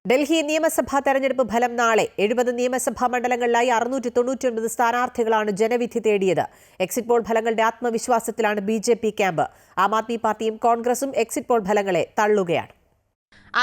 ഡൽഹി നിയമസഭാ തെരഞ്ഞെടുപ്പ് ഫലം നാളെ. 70 നിയമസഭാ മണ്ഡലങ്ങളിലായി 699 സ്ഥാനാർത്ഥികളാണ് ജനവിധി തേടിയത്. എക്സിറ്റ് പോൾ ഫലങ്ങളുടെ ആത്മവിശ്വാസത്തിലാണ് ബിജെപി ക്യാമ്പ്. ആം ആദ്മി പാർട്ടിയും കോൺഗ്രസും എക്സിറ്റ് പോൾ ഫലങ്ങളെ തള്ളുകയാണ്.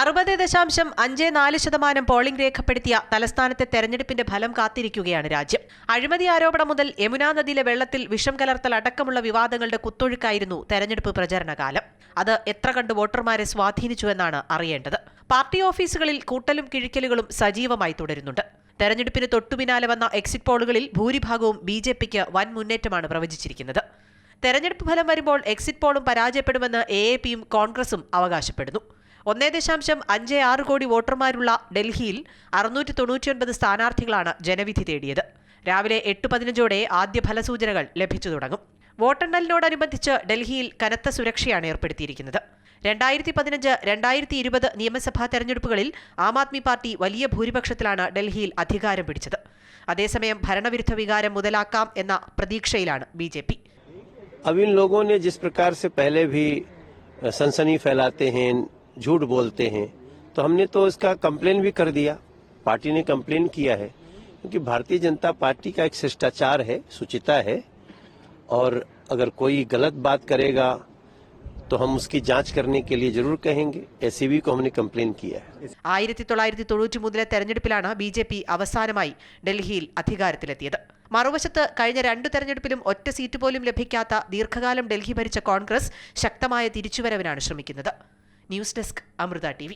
60.54% പോളിംഗ് രേഖപ്പെടുത്തിയ തലസ്ഥാനത്തെ തെരഞ്ഞെടുപ്പിന്റെ ഫലം കാത്തിരിക്കുകയാണ് രാജ്യം. അഴിമതി ആരോപണം മുതൽ യമുനാ നദിയിലെ വെള്ളത്തിൽ വിഷം കലർത്തൽ അടക്കമുള്ള വിവാദങ്ങളുടെ കുത്തൊഴുക്കായിരുന്നു തെരഞ്ഞെടുപ്പ് പ്രചരണകാലം. അത് എത്ര കണ്ട് വോട്ടർമാരെ സ്വാധീനിച്ചുവെന്നാണ് അറിയേണ്ടത്. പാർട്ടി ഓഫീസുകളിൽ കൂട്ടലും കിഴിക്കലുകളും സജീവമായി തുടരുന്നുണ്ട്. തെരഞ്ഞെടുപ്പിന് തൊട്ടുപിന്നാലെ വന്ന എക്സിറ്റ് പോളുകളിൽ ഭൂരിഭാഗവും ബിജെപിക്ക് വൻ മുന്നേറ്റമാണ് പ്രവചിച്ചിരിക്കുന്നത്. തെരഞ്ഞെടുപ്പ് ഫലം വരുമ്പോൾ എക്സിറ്റ് പോളും പരാജയപ്പെടുമെന്ന് AAPയും കോൺഗ്രസും അവകാശപ്പെടുന്നു. 1.56 കോടി വോട്ടർമാരുള്ള ഡൽഹിയിൽ 699 സ്ഥാനാർത്ഥികളാണ് ജനവിധി തേടിയത്. രാവിലെ 8:15 ആദ്യ ഫലസൂചനകൾ ലഭിച്ചു തുടങ്ങും. വോട്ടെണ്ണലിനോടനുബന്ധിച്ച് ഡൽഹിയിൽ കനത്ത സുരക്ഷയാണ് ഏർപ്പെടുത്തിയിരിക്കുന്നത്. 2015-2020 നിയമസഭാ തെരഞ്ഞെടുപ്പുകളിൽ ആം ആദ്മി പാർട്ടി വലിയ ഭൂരിപക്ഷത്തിലാണ് ഡൽഹിയിൽ അധികാരം പിടിച്ചത്. അതേസമയം ഭരണവിരുദ്ധ വികാരം മുതലാക്കാം എന്ന പ്രതീക്ഷയിലാണ് ബിജെപി. अब इन लोगों ने जिस प्रकार से पहले भी सनसनी फैलाते हैं, झूठ बोलते हैं, तो हमने तो इसका कंप्लेन भी कर दिया. पार्टी ने कंप्लेन किया है क्योंकि भारतीय जनता पार्टी का एक शिष्टाचार है, शुचिता है, और अगर कोई गलत बात करेगा तो हम उसकी जांच करने के लिए जरूर कहेंगे. SCB को हमने कंप्लेन किया है. 1993 തെരഞ്ഞെടുപ്പിലാണ് ബിജെപി അവസാനമായി ഡൽഹിയിൽ അധികാരത്തിലെത്തിയത്. മറുവശത്ത് കഴിഞ്ഞ 2 തെരഞ്ഞെടുപ്പിലും ഒറ്റ സീറ്റ് പോലും ലഭിക്കാത്ത ദീർഘകാലം ഡൽഹി ഭരിച്ച കോൺഗ്രസ് ശക്തമായ തിരിച്ചുവരവിനാണ് ശ്രമിക്കുന്നത്. News desk, Amrita TV.